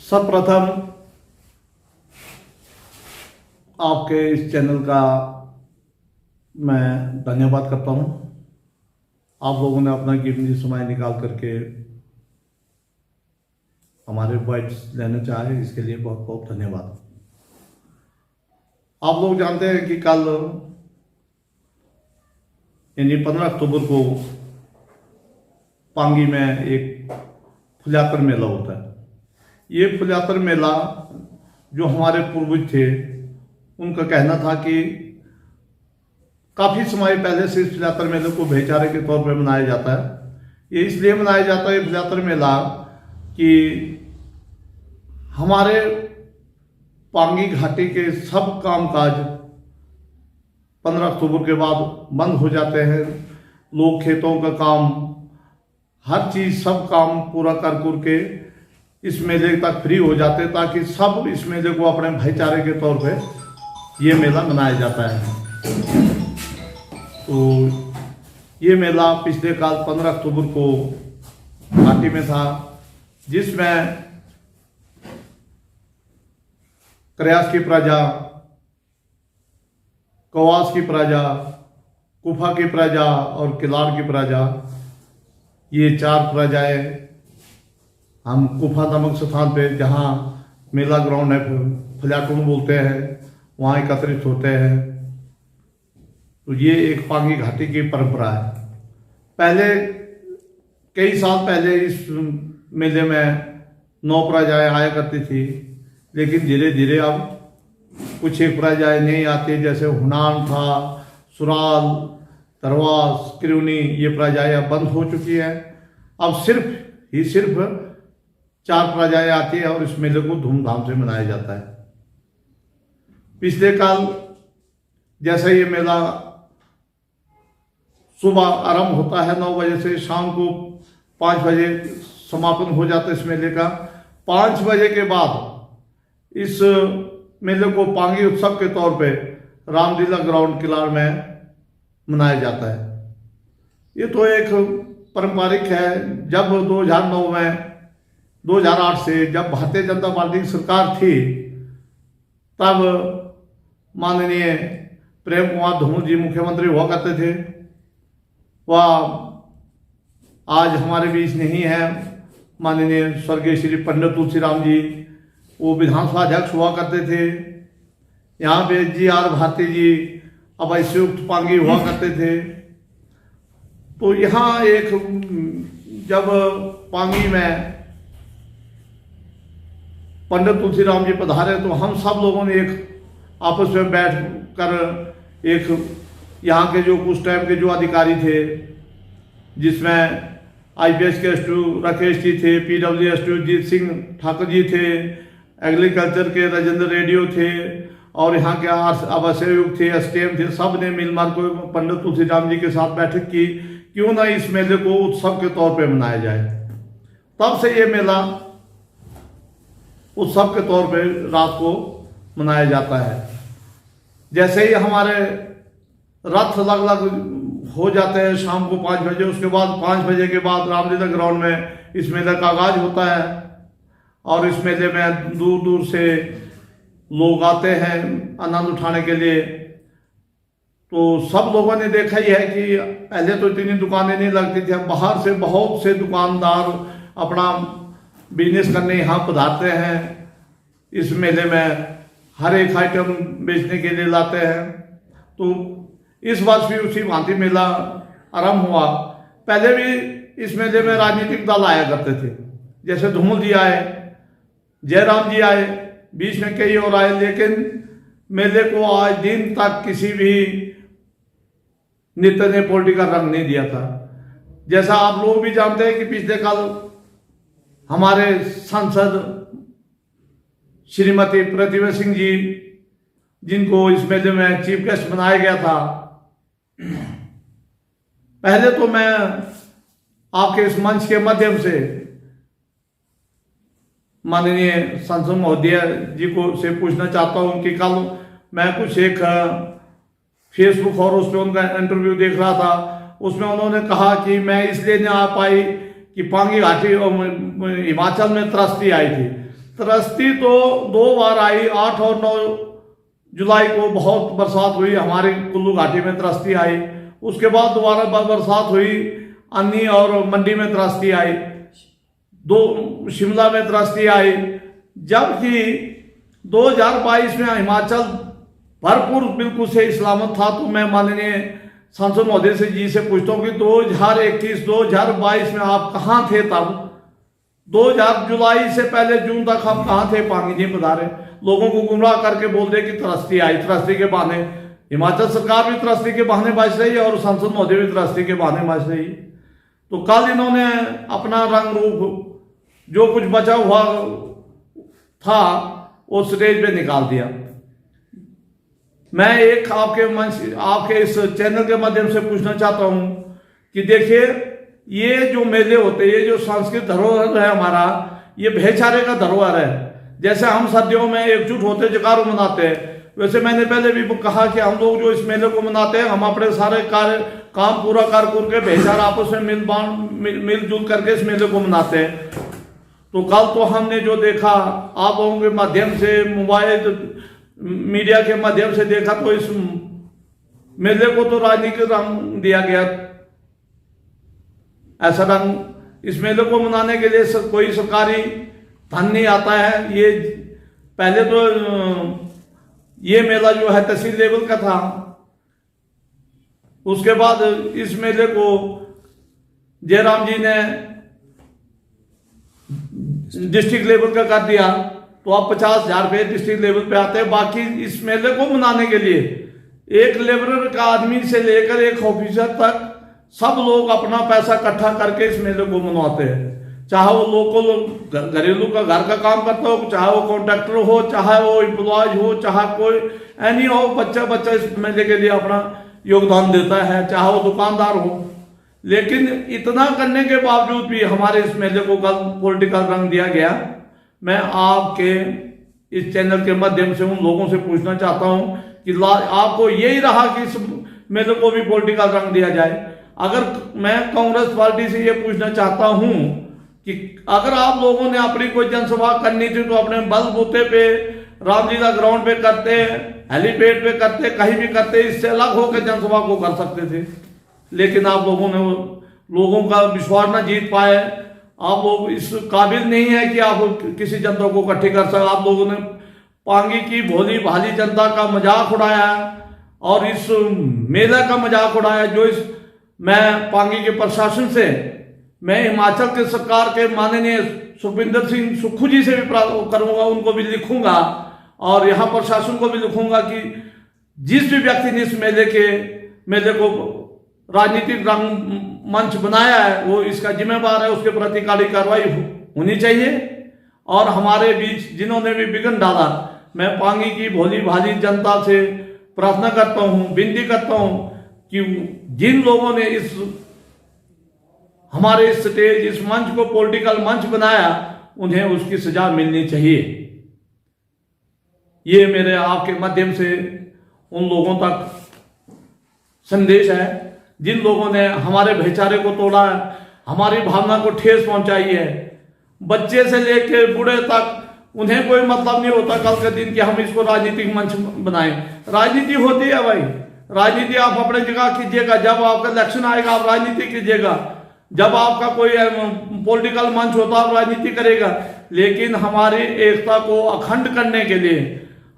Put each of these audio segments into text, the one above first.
सर्वप्रथम आपके इस चैनल का मैं धन्यवाद करता हूं। आप लोगों ने अपना कीमती समय निकाल करके हमारे बाइट्स लेना चाहे, इसके लिए बहुत बहुत धन्यवाद। आप लोग जानते हैं कि कल यानी 15 अक्टूबर को पांगी में एक फुल्यातर मेला होता है। ये फुल्यातर मेला जो हमारे पूर्वज थे उनका कहना था कि काफ़ी समय पहले से इस फुल्यातर मेले को भाईचारे के तौर पर मनाया जाता है। ये इसलिए मनाया जाता है फुल्यातर मेला कि हमारे पांगी घाटी के सब कामकाज 15 अक्टूबर के बाद बंद हो जाते हैं। लोग खेतों का काम, हर चीज़, सब काम पूरा कर के इस मेले तक फ्री हो जाते, ताकि सब इस मेले को अपने भाईचारे के तौर पे ये मेला मनाया जाता है। तो ये मेला पिछले काल 15 अक्टूबर को घाटी में था, जिसमें करयास की प्रजा, कवास की प्रजा, कुफा की प्रजा और किलार की प्रजा, ये 4 प्रजाएं हम कुफा नामक स्थान पे, जहाँ मेला ग्राउंड है, फुल्याटून बोलते हैं, वहाँ एकत्रित होते हैं। तो ये एक पांगी घाटी की परंपरा है। पहले कई साल पहले इस मेले में 9 प्रजाएं आया करती थी, लेकिन धीरे धीरे अब कुछ एक प्रजाएं नहीं आती, जैसे हुनान था, सुराल, तरवास, किरुनी, ये प्रजाएं अब बंद हो चुकी है। अब सिर्फ 4 प्रजाएं आती है और इस मेले को धूमधाम से मनाया जाता है। पिछले काल जैसे ये मेला सुबह आरंभ होता है 9 बजे से, शाम को 5 बजे समापन हो जाता है इस मेले का। 5 बजे के बाद इस मेले को पांगी उत्सव के तौर पे रामलीला ग्राउंड किलार में मनाया जाता है। ये तो एक पारंपरिक है। जब 2009 में 2008 से जब भारतीय जनता पार्टी की सरकार थी, तब माननीय प्रेम कुमार धूमल जी मुख्यमंत्री हुआ करते थे। वह आज हमारे बीच नहीं है। माननीय स्वर्गीय श्री पंडित तुलसीराम जी, वो विधानसभा अध्यक्ष हुआ करते थे। यहाँ पे GR भारती जी अब संयुक्त पांगी हुआ करते थे। तो यहाँ एक जब पांगी में पंडित तुलसीराम जी पधारे, तो हम सब लोगों ने एक आपस में बैठ कर एक यहाँ के जो उस टाइम के जो अधिकारी थे, जिसमें IPS के एसडीओ राकेश जी थे, PW एसडीओ जीत सिंह ठाकुर जी थे, एग्रीकल्चर के राजेंद्र रेडियो थे, और यहाँ के आवासीय आयुक्त थे, STM थे, सब ने मिलकर को पंडित तुलसीराम जी के साथ बैठक की, क्यों ना इस मेले को उत्सव के तौर पे मनाया जाए। तब से ये मेला उत्सव के तौर पे रात को मनाया जाता है। जैसे ही हमारे रथ लगभग हो जाते हैं शाम को 5 बजे, उसके बाद 5 बजे के बाद रामलीला ग्राउंड में इस मेले का आगाज होता है, और इस मेले में दूर दूर से लोग आते हैं आनंद उठाने के लिए। तो सब लोगों ने देखा ही है कि पहले तो इतनी दुकानें नहीं लगती थी, बाहर से बहुत से दुकानदार अपना बिजनेस करने यहाँ पधारते हैं। इस मेले में हर एक आइटम बेचने के लिए लाते हैं। तो इस वर्ष भी उसी भांति मेला आरंभ हुआ। पहले भी इस मेले में राजनीतिक दल आया करते थे, जैसे धूमल जी आए, जयराम जी आए, बीच में कई और आए, लेकिन मेले को आज दिन तक किसी भी नेता ने पॉलिटिकल रंग नहीं दिया था। जैसा आप लोग भी जानते हैं कि पिछले काल हमारे सांसद श्रीमती प्रतिभा सिंह जी, जिनको इस मेले में चीफ गेस्ट बनाया गया था, पहले तो मैं आपके इस मंच के माध्यम से माननीय सांसद महोदय जी को से पूछना चाहता हूं कि कल मैं कुछ एक फेसबुक और उस पर उनका इंटरव्यू देख रहा था, उसमें उन्होंने कहा कि मैं इसलिए नहीं आ पाई कि पांगी घाटी हिमाचल में त्रस्ती आई थी। त्रस्ती तो 2 बार आई, 8 और 9 जुलाई को बहुत बरसात हुई हमारे कुल्लू घाटी में, त्रस्ती आई। उसके बाद दोबारा बरसात हुई, अन्नी और मंडी में त्रस्ती आई, 2 शिमला में त्रस्ती आई। जबकि 2022 में हिमाचल भरपूर बिल्कुल से सलामत था। तो मैं माननीय सांसद महोदय से जी से पूछता हूँ कि 2021-2022 में आप कहाँ थे तब? 2000 जुलाई से पहले जून तक हम कहाँ थे? पांगी जी पधारे, लोगों को गुमराह करके बोल दे कि त्रस्ती आई, त्रस्ती के बहाने हिमाचल सरकार भी त्रस्ती के बहाने बच रही है और सांसद महोदय भी त्रस्ती के बहाने बच रही है। तो कल इन्होंने अपना रंग रूप जो कुछ बचा हुआ था वो स्टेज पे निकाल दिया। मैं एक आपके इस चैनल के माध्यम से पूछना चाहता हूं कि देखिए, ये जो मेले होते हैं, ये जो सांस्कृतिक धरोहर है हमारा, ये भाईचारे का धरोहर है। जैसे हम सर्दियों में एकजुट होते जगारू मनाते हैं, वैसे मैंने पहले भी कहा कि हम लोग जो इस मेले को मनाते हैं, हम अपने सारे काम पूरा कर के भाईचारा आपस में मिलजुल करके इस मेले को मनाते हैं। तो कल तो हमने जो देखा, आप लोगों के माध्यम से, मोबाइल मीडिया के माध्यम से देखा, तो इस मेले को तो राजनीतिक रंग दिया गया। ऐसा रंग इस मेले को मनाने के लिए कोई सरकारी धन नहीं आता है। ये पहले तो ये मेला जो है तहसील लेवल का था, उसके बाद इस मेले को जयराम जी ने डिस्ट्रिक्ट लेवल का कर दिया। तो अब 50,000 रुपये डिस्ट्रिक्ट लेवल पे आते हैं। बाकी इस मेले को मनाने के लिए एक लेबरर का आदमी से लेकर एक ऑफिसर तक सब लोग अपना पैसा इकट्ठा करके इस मेले को मनवाते हैं। चाहे वो लोकल घरेलू का घर का काम करता हो, चाहे वो कॉन्ट्रैक्टर हो, चाहे वो एम्प्लॉय हो, चाहे कोई एनी हो, बच्चा इस मेले के लिए अपना योगदान देता है, चाहे वो दुकानदार हो। लेकिन इतना करने के बावजूद भी हमारे इस मेले को कल पॉलिटिकल रंग दिया गया। मैं आपके इस चैनल के माध्यम से उन लोगों से पूछना चाहता हूं कि आपको यही रहा कि इस मेले को भी पॉलिटिकल रंग दिया जाए। अगर मैं कांग्रेस पार्टी से ये पूछना चाहता हूं कि अगर आप लोगों ने अपनी कोई जनसभा करनी थी तो अपने बलबूते पे रामलीला ग्राउंड पे करते, हेलीपैड पे करते, कहीं भी करते, इससे अलग होकर जनसभा को कर सकते थे। लेकिन आप लोगों ने लोगों का विश्वास न जीत पाए। आप लोग इस काबिल नहीं है कि आप किसी जनता को इकट्ठी कर सके। आप लोगों ने पांगी की भोली भाली जनता का मजाक उड़ाया और इस मेला का मजाक उड़ाया। जो इस मैं पांगी के प्रशासन से, मैं हिमाचल के सरकार के माननीय सुखविंदर सिंह सुक्खू जी से भी करूंगा, उनको भी लिखूंगा और यहाँ प्रशासन को भी लिखूंगा कि जिस भी व्यक्ति ने इस मेले को राजनीतिक रंग मंच बनाया है वो इसका जिम्मेवार है, उसके प्रति कड़ी कार्रवाई होनी चाहिए। और हमारे बीच जिन्होंने भी विघ्न डाला, मैं पांगी की भोली भाली जनता से प्रार्थना करता हूँ, विनती करता हूँ कि जिन लोगों ने इस हमारे स्टेज, इस मंच को पॉलिटिकल मंच बनाया, उन्हें उसकी सजा मिलनी चाहिए। ये मेरे आपके माध्यम से उन लोगों तक संदेश है जिन लोगों ने हमारे भाईचारे को तोड़ा है, हमारी भावना को ठेस पहुंचाई है। बच्चे से लेकर बूढ़े तक उन्हें कोई मतलब नहीं होता कल के दिन कि हम इसको राजनीतिक मंच बनाएं। राजनीति होती है भाई, राजनीति आप अपने जगह कीजिएगा, जब आपका इलेक्शन आएगा आप राजनीति कीजिएगा, जब आपका कोई पॉलिटिकल मंच होता आप राजनीति करेगा। लेकिन हमारी एकता को अखंड करने के लिए,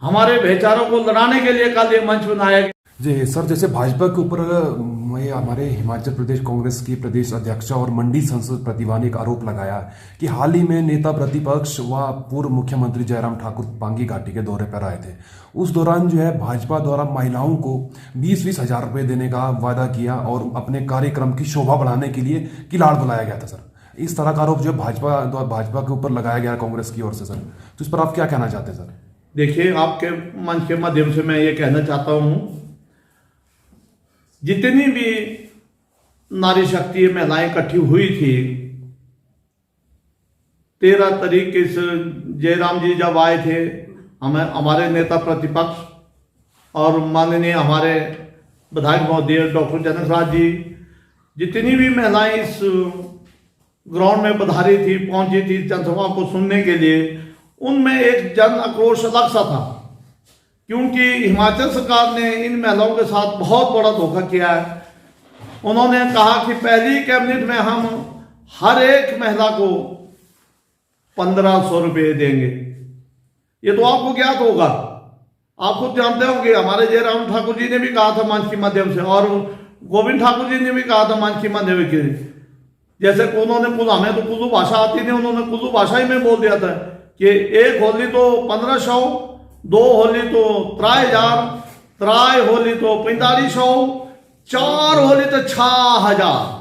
हमारे भाईचारों को लड़ाने के लिए कल ये मंच बनाया गया। जी सर, जैसे भाजपा के ऊपर हमारे हिमाचल प्रदेश कांग्रेस की प्रदेश अध्यक्षा और मंडी सांसद प्रतिभा ने एक आरोप लगाया कि हाल ही में नेता प्रतिपक्ष व पूर्व मुख्यमंत्री जयराम ठाकुर पांगी घाटी के दौरे पर आए थे। उस दौरान जो है भाजपा द्वारा महिलाओं को 20-20 हजार रुपये देने का वादा किया और अपने कार्यक्रम की शोभा बढ़ाने के लिए किलाड़ बुलाया गया था। सर, इस तरह का आरोप जो भाजपा के ऊपर लगाया गया कांग्रेस की ओर से, सर, तो इस पर आप क्या कहना चाहते हैं? सर देखिए, आपके मंच के माध्यम से मैं ये कहना चाहता हूँ, जितनी भी नारी शक्ति महिलाएं इकट्ठी हुई थी 13 तारीख के जयराम जी जब आए थे, हमारे नेता प्रतिपक्ष और माननीय हमारे विधायक महोदय डॉक्टर जनक राज जी, जितनी भी महिलाएं इस ग्राउंड में पधारी थी, पहुंची थी जनसभा को सुनने के लिए, उनमें एक जन आक्रोश अलग सा था, क्योंकि हिमाचल सरकार ने इन महिलाओं के साथ बहुत बड़ा धोखा किया है। उन्होंने कहा कि पहली कैबिनेट में हम हर एक महिला को 1500 रुपये देंगे। ये तो आपको ज्ञात होगा, आप खुद जानते होंगे। हमारे जयराम ठाकुर जी ने भी कहा था मंच के माध्यम से, और गोविंद ठाकुर जी ने भी कहा था मंच के माध्यम से। जैसे उन्होंने हमें तो कुल्लू भाषा आती नहीं, उन्होंने कुल्लू भाषा ही में बोल दिया था कि एक होली तो 1500, 2 होली तो 3000, 3 होली तो 4500, 4 होली तो 6000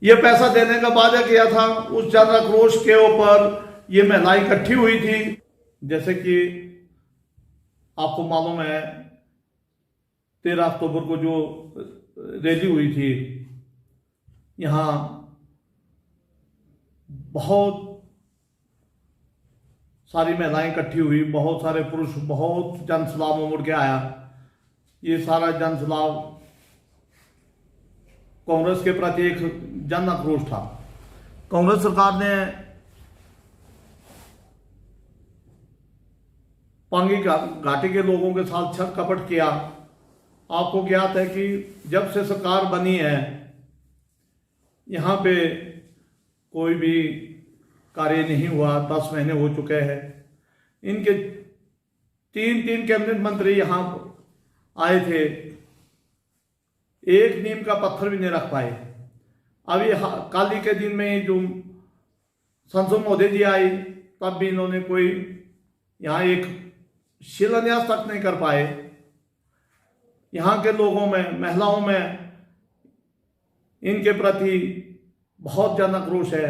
ये पैसा देने का वादा किया था। उस जन आक्रोश के ऊपर ये महिलाएं इकट्ठी हुई थी। जैसे कि आपको मालूम है 13 अक्टूबर को जो रैली हुई थी, यहाँ बहुत सारी महिलाएं इकट्ठी हुई, बहुत सारे पुरुष, बहुत जनसैलाब उमड़ के आया। ये सारा जनसैलाब कांग्रेस के प्रति एक जन आक्रोश था। कांग्रेस सरकार ने पांगी घाटी के लोगों के साथ छल कपट किया। आपको ज्ञात है कि जब से सरकार बनी है यहाँ पे कोई भी कार्य नहीं हुआ। 10 महीने हो चुके हैं। इनके 3 कैबिनेट मंत्री यहाँ आए थे, एक नीम का पत्थर भी नहीं रख पाए। अभी काली के दिन में जो संसद मोदी जी आई, तब भी इन्होंने कोई यहाँ एक शिलान्यास तक नहीं कर पाए। यहाँ के लोगों में, महिलाओं में इनके प्रति बहुत जन आक्रोश है।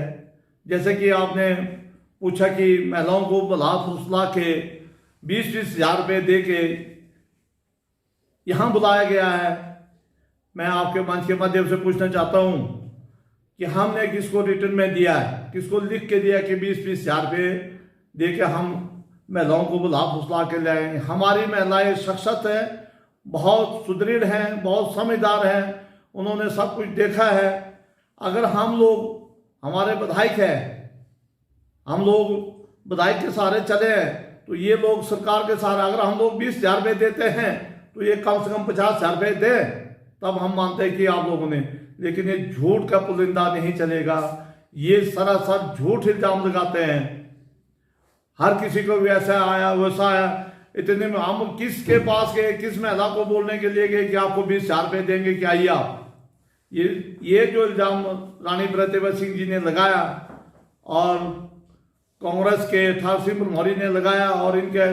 जैसे कि आपने पूछा कि महिलाओं को बुला फुसला के 20-20 हजार रुपये दे के यहाँ बुलाया गया है। मैं आपके मंच के माध्यम से पूछना चाहता हूँ कि हमने किसको रिटर्न में दिया है, किसको लिख के दिया कि 20-20 हजार रुपये दे के हम महिलाओं को बुला फुसला के ले आएंगे। हमारी महिलाएं सशक्त है, बहुत सुदृढ़ हैं, बहुत समझदार हैं, उन्होंने सब कुछ देखा है। अगर हम लोग, हमारे विधायक है, हम लोग विधायक के सहारे चले हैं, तो ये लोग सरकार के सहारे, अगर हम लोग 20 हजार रुपये देते हैं तो ये कम से कम 50 हजार रुपये दें, तब हम मानते हैं कि आप लोगों ने। लेकिन ये झूठ का पुलिंदा नहीं चलेगा। ये सरासर झूठ इल्जाम लगाते हैं। हर किसी को वैसा आया वैसा आया। इतने में हम किसके पास गए, किस महिला को बोलने के लिए गए कि आपको 20 हजार रुपये देंगे, क्या आइए आप। ये जो इल्जाम रानी प्रतिभा सिंह जी ने लगाया और कांग्रेस के ठाकुर सिंह भरमौरी ने लगाया और इनके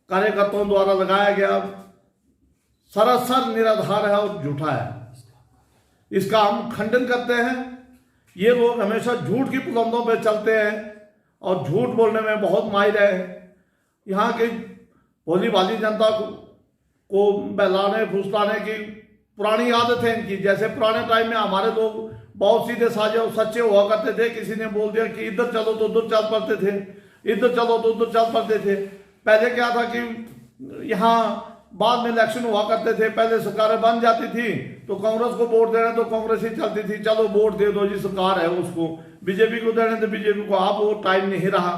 कार्यकर्ताओं द्वारा लगाया गया, सरासर निराधार है और झूठा है। इसका हम खंडन करते हैं। ये लोग हमेशा झूठ की बुलंदों पे चलते हैं और झूठ बोलने में बहुत माहिर है। यहाँ की भोली भाली जनता को बहलाने फुसलाने की पुरानी आदत है इनकी। जैसे पुराने टाइम में हमारे लोग बहुत सीधे साझे और सच्चे हुआ करते थे। किसी ने बोल दिया कि इधर चलो तो उधर चल पड़ते थे, इधर चलो तो उधर चल पड़ते थे। पहले क्या था कि यहाँ बाद में इलेक्शन हुआ करते थे, पहले सरकारें बन जाती थी तो कांग्रेस को वोट देना तो कांग्रेस ही चलती थी, चलो वोट दे दो जी सरकार है उसको। बीजेपी को देना तो बीजेपी को। अब वो टाइम नहीं रहा।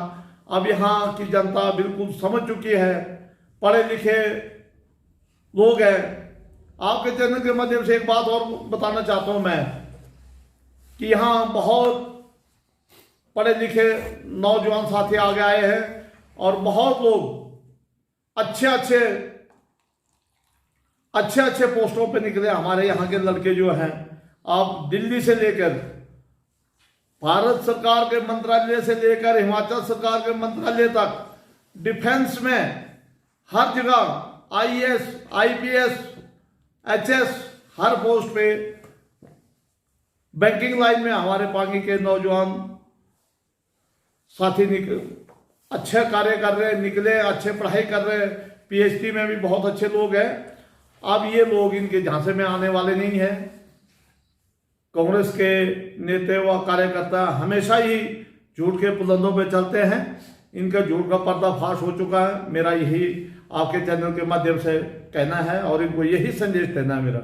अब यहाँ की जनता बिल्कुल समझ चुकी है, पढ़े लिखे लोग हैं। आपके चैनल के माध्यम से एक बात और बताना चाहता हूं मैं कि यहाँ बहुत पढ़े लिखे नौजवान साथी आगे आए हैं और बहुत लोग अच्छे पोस्टों पे निकले। हमारे यहाँ के लड़के जो हैं, आप दिल्ली से लेकर भारत सरकार के मंत्रालय से लेकर हिमाचल सरकार के मंत्रालय तक, डिफेंस में हर जगह IAS, IPS, HS हर पोस्ट पे, बैंकिंग लाइन में हमारे पानी के नौजवान साथी अच्छे कार्य कर रहे, निकले, अच्छे पढ़ाई कर रहे। PhD में भी बहुत अच्छे लोग हैं। अब ये लोग इनके झांसे में आने वाले नहीं हैं। कांग्रेस के नेता व कार्यकर्ता हमेशा ही झूठ के पुलंदों पे चलते हैं। इनका झूठ का पर्दाफाश हो चुका है। मेरा यही आपके चैनल के माध्यम से कहना है और इनको यही संदेश देना है मेरा।